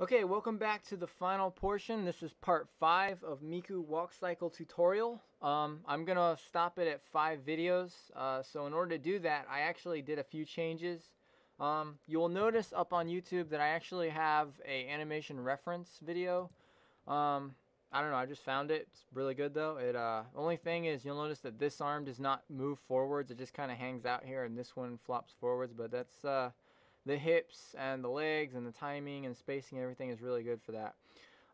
Okay, welcome back to the final portion. This is part 5 of Miku walk cycle tutorial. I'm gonna stop it at 5 videos. So in order to do that, I actually did a few changes. You will notice up on YouTube that I actually have a animation reference video. I don't know, I just found it. It's really good though. Only thing is you'll notice that this arm does not move forwards. It just kind of hangs out here, and this one flops forwards. But that's the hips and the legs and the timing and spacing and everything is really good for that.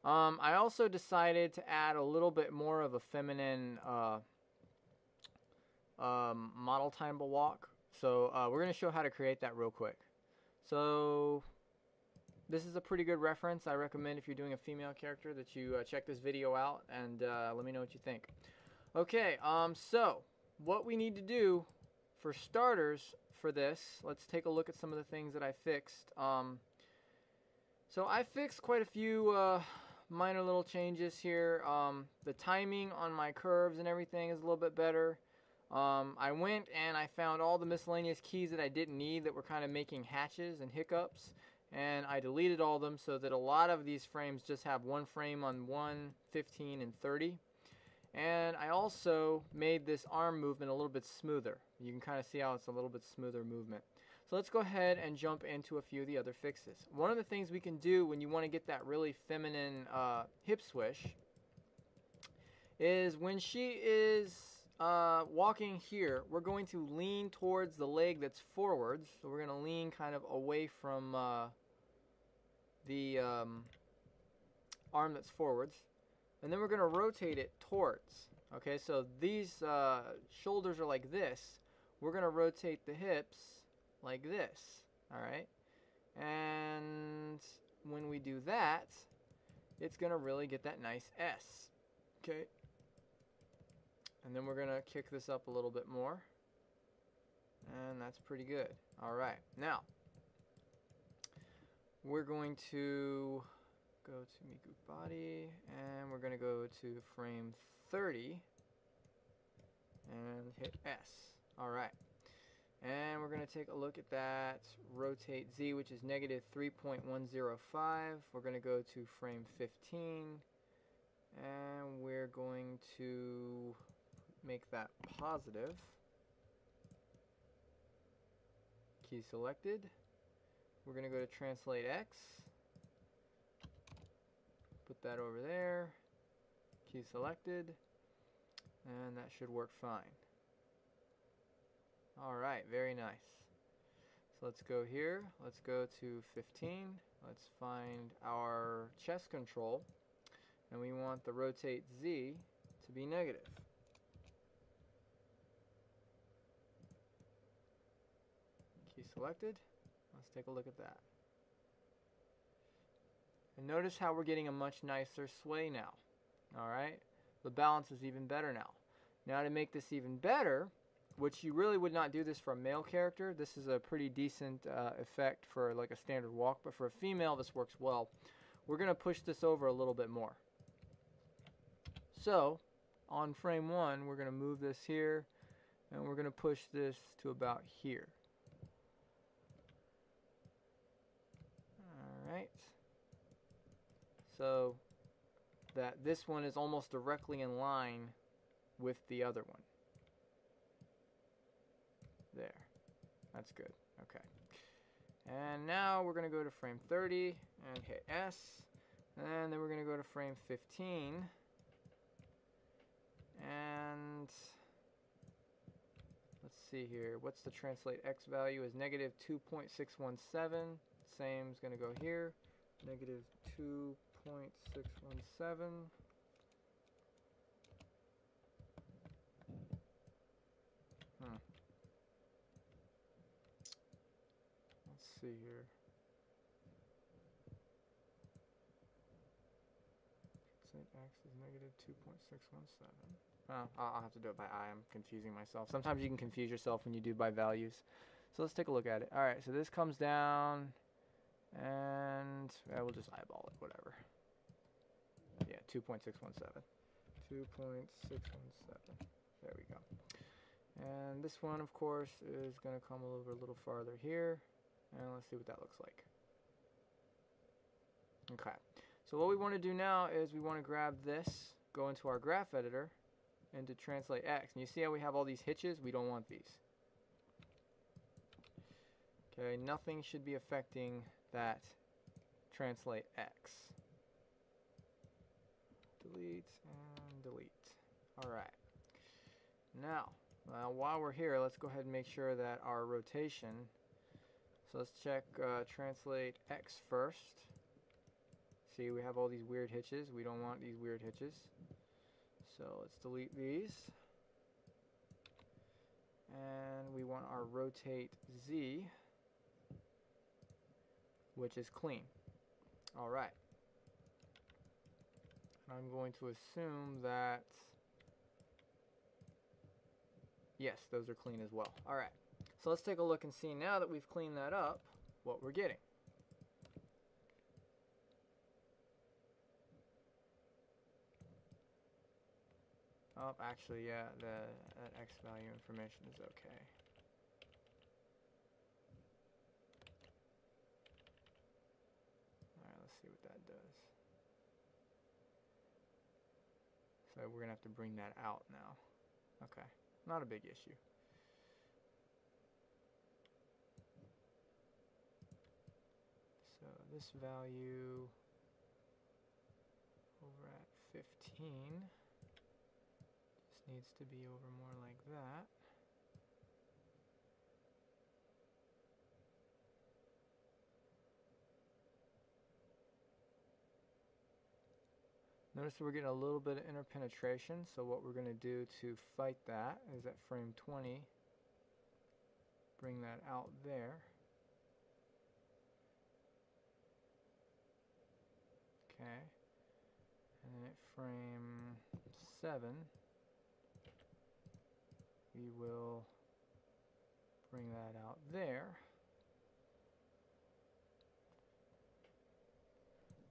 I also decided to add a little bit more of a feminine model time walk. So we're going to show how to create that real quick. So this is a pretty good reference. I recommend if you're doing a female character that you check this video out and let me know what you think. Okay, so what we need to do for starters for this, let's take a look at some of the things that I fixed. So I fixed quite a few minor little changes here. The timing on my curves and everything is a little bit better. I went and I found all the miscellaneous keys that I didn't need that were kind of making hatches and hiccups, and I deleted all of them so that a lot of these frames just have one frame on 1, 15, and 30. And I also made this arm movement a little bit smoother. You can kind of see how it's a little bit smoother movement. So let's go ahead and jump into a few of the other fixes. One of the things we can do when you want to get that really feminine hip swish is when she is walking here, we're going to lean towards the leg that's forwards. So we're going to lean kind of away from the arm that's forwards. And then we're going to rotate it towards. Okay, so these shoulders are like this. We're going to rotate the hips like this. Alright? And when we do that, it's going to really get that nice S. Okay? And then we're going to kick this up a little bit more. And that's pretty good. Alright, now we're going to go to Miku body, and we're going to go to frame 30 and hit S. Alright, and we're going to take a look at that rotate Z, which is negative 3.105. We're going to go to frame 15, and we're going to make that positive. Key selected. We're going to go to translate X. Put that over there, key selected, and that should work fine. Alright, very nice. So let's go here, let's go to 15, let's find our chest control, and we want the rotate Z to be negative. Key selected, let's take a look at that. And notice how we're getting a much nicer sway now. Alright? The balance is even better now. Now to make this even better, which you really would not do this for a male character. This is a pretty decent effect for like a standard walk, but for a female this works well. We're going to push this over a little bit more. So, on frame 1, we're going to move this here, and we're going to push this to about here. Alright. So that this one is almost directly in line with the other one. There. That's good. Okay. And now we're going to go to frame 30 and hit S. And then we're going to go to frame 15. And let's see here. What's the translate X value? Is negative 2.617. Same is going to go here. Negative 2.617. Let's see here. X is negative 2.617. Oh, I'll have to do it by eye. I'm confusing myself. Sometimes you can confuse yourself when you do by values. So let's take a look at it. Alright, so this comes down, and we'll just eyeball it, whatever. Yeah, 2.617. 2.617. There we go. And this one, of course, is going to come over a little farther here. And let's see what that looks like. Okay. So what we want to do now is we want to grab this, go into our graph editor, and to translate X. And you see how we have all these hitches? We don't want these. Okay, nothing should be affecting that translate X. Delete and delete. Alright. Now, while we're here, let's go ahead and make sure that our rotation, so let's check translate X first. See, we have all these weird hitches. We don't want these weird hitches. So let's delete these. And we want our rotate Z, which is clean. Alright. I'm going to assume that, yes, those are clean as well. Alright. So let's take a look and see now that we've cleaned that up, what we're getting. Oh, actually, yeah, that X value information is okay. Alright, let's see what that does. So we're going to have to bring that out now. Okay, not a big issue. So this value over at 15 just needs to be over more like that. Notice we're getting a little bit of interpenetration, so what we're going to do to fight that is at frame 20, bring that out there. Okay, and then at frame 7, we will bring that out there.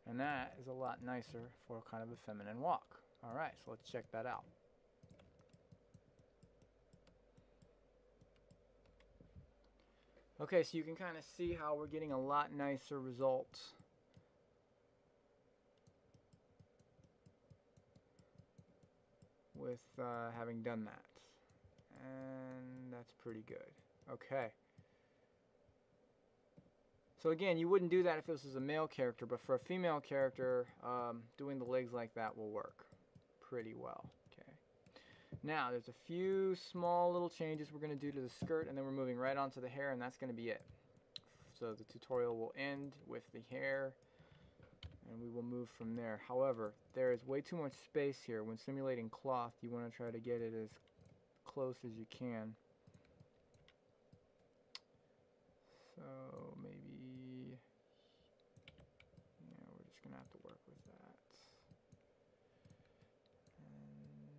And that is a lot nicer for kind of a feminine walk. Alright, so let's check that out. Okay, so you can kind of see how we're getting a lot nicer results with having done that. And that's pretty good. Okay. So again, you wouldn't do that if this was a male character, but for a female character, doing the legs like that will work pretty well. Okay. Now, there's a few small little changes we're going to do to the skirt, and then we're moving right onto the hair, and that's going to be it. So the tutorial will end with the hair, and we will move from there. However, there is way too much space here. When simulating cloth, you want to try to get it as close as you can. So maybe, yeah, we're just going to have to work with that. And,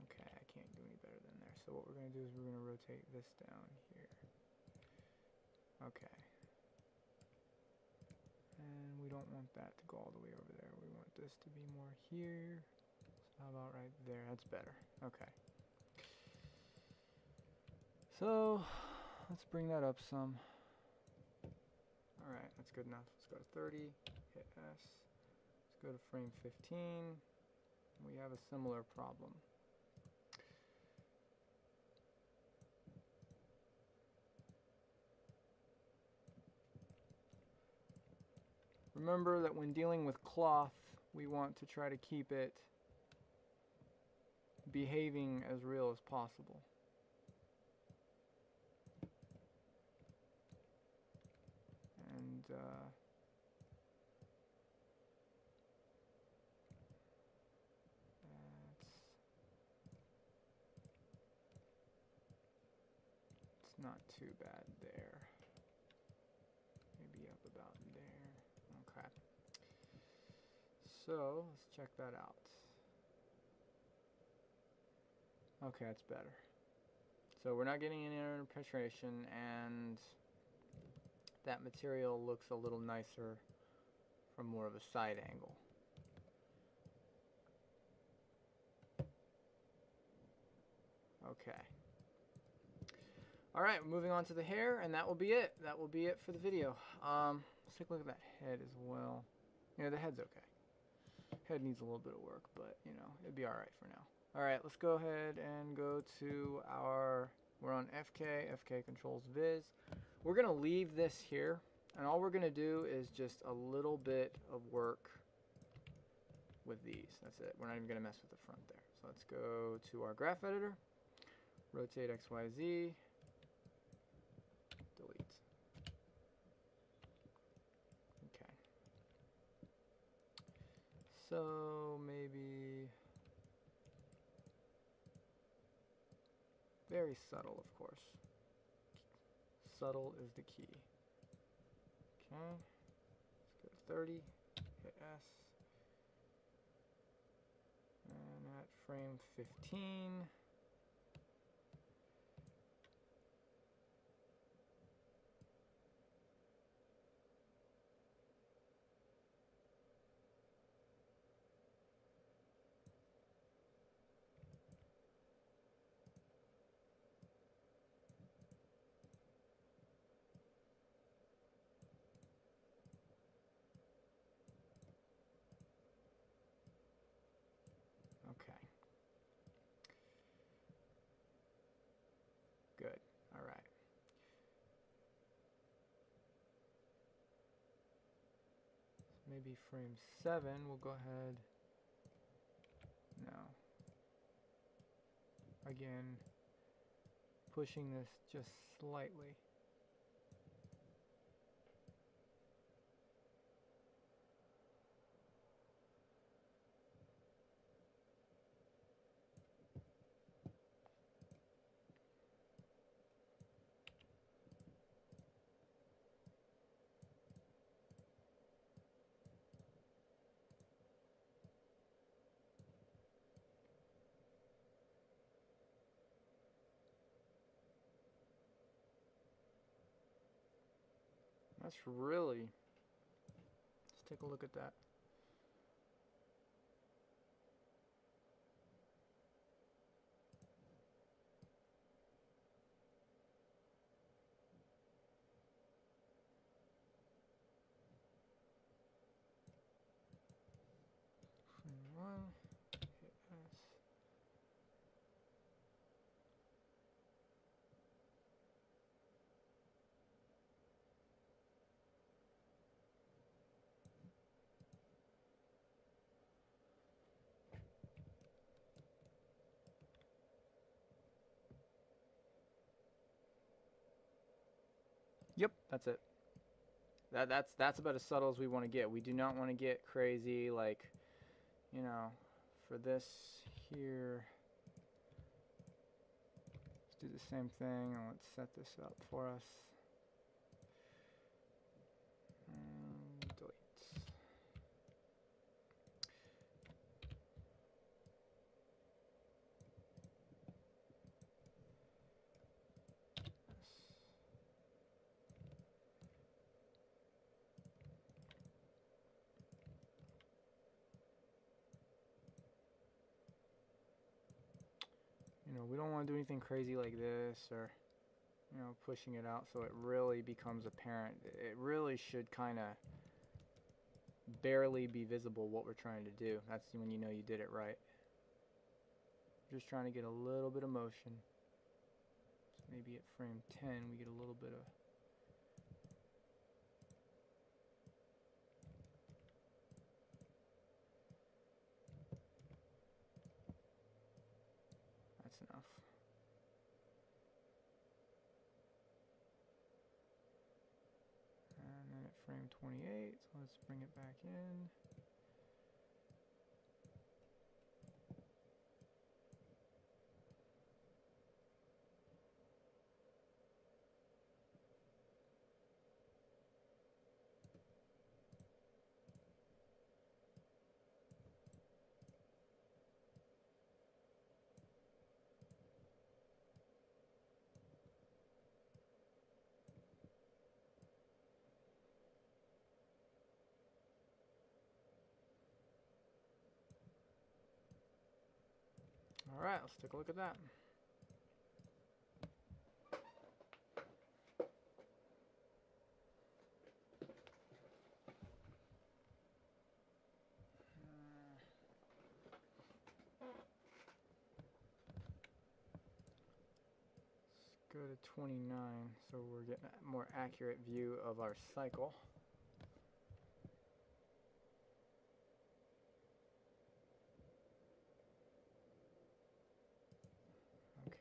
okay, I can't do any better than there. So what we're going to do is we're going to rotate this down here. Okay. And we don't want that to go all the way over there. We want this to be more here. So how about right there? That's better. Okay. So let's bring that up some. Alright, that's good enough. Let's go to 30, hit S. Let's go to frame 15. We have a similar problem. Remember that when dealing with cloth, we want to try to keep it behaving as real as possible. And it's not too bad there. Maybe up about there. Okay. So let's check that out. Okay, that's better. So we're not getting any interpenetration, and that material looks a little nicer from more of a side angle. Okay. All right, moving on to the hair, and that will be it. That will be it for the video. Let's take a look at that head as well. Yeah, the head's okay. Head needs a little bit of work, but you know, it'd be all right for now. All right, let's go ahead and go to our, we're on FK, FK controls viz. We're gonna leave this here, and all we're gonna do is just a little bit of work with these. That's it. We're not even gonna mess with the front there. So let's go to our graph editor, rotate XYZ, delete. Okay. So maybe very subtle, of course. Subtle is the key. Okay. Let's go to 30. Hit S. And at frame 15. Okay. Good. All right. Maybe frame 7, we'll go ahead. No. Again, pushing this just slightly. That's really, let's take a look at that. Frame 1, hit S. Yep, that's it. That's about as subtle as we want to get. We do not want to get crazy, like, you know, for this here. Let's do the same thing, and let's set this up for us. And delete. You know, we don't want to do anything crazy like this, or, you know, pushing it out so it really becomes apparent. It really should kind of barely be visible what we're trying to do. That's when you know you did it right. Just trying to get a little bit of motion. So maybe at frame 10 we get a little bit of enough. And then at frame 28, so let's bring it back in. All right, let's take a look at that. go to 29 so we're getting a more accurate view of our cycle. Okay.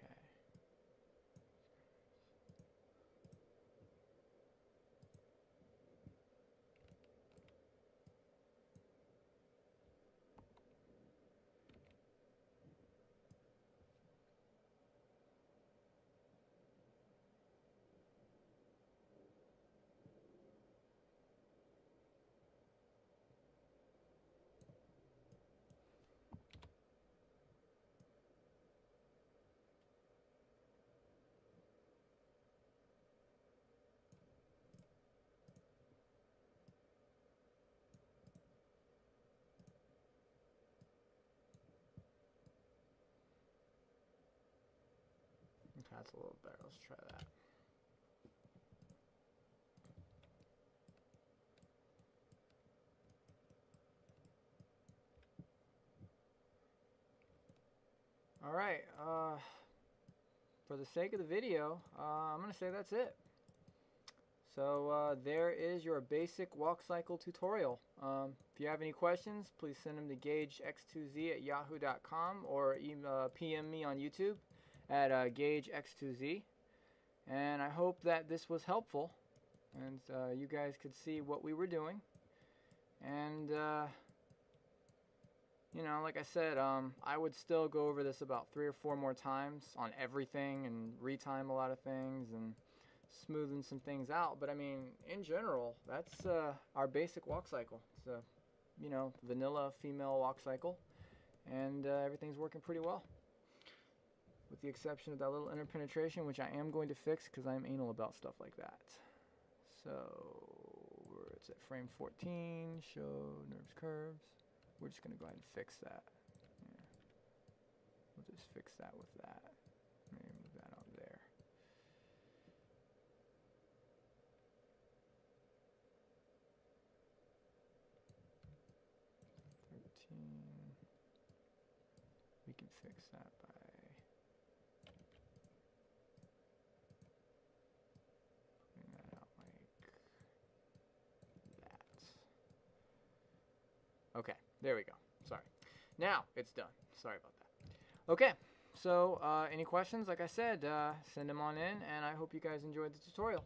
Okay, that's a little better. Let's try that. All right, for the sake of the video, I'm going to say that's it. So there is your basic walk cycle tutorial. If you have any questions, please send them to gagex2z@yahoo.com or PM me on YouTube at gagex2z. And I hope that this was helpful and you guys could see what we were doing. And you know, like I said, I would still go over this about 3 or 4 more times on everything and retime a lot of things and smoothing some things out. But I mean, in general, that's our basic walk cycle. It's a, you know, vanilla female walk cycle, and everything's working pretty well, with the exception of that little interpenetration, which I am going to fix because I'm anal about stuff like that. So it's at frame 14. Show nerves curves. We're just going to go ahead and fix that. Yeah. We'll just fix that with that. Maybe move that on there. We can fix that by putting that out like that. Okay, there we go. Sorry. Now it's done. Sorry about that. Okay, so any questions? Like I said, send them on in, and I hope you guys enjoyed the tutorial.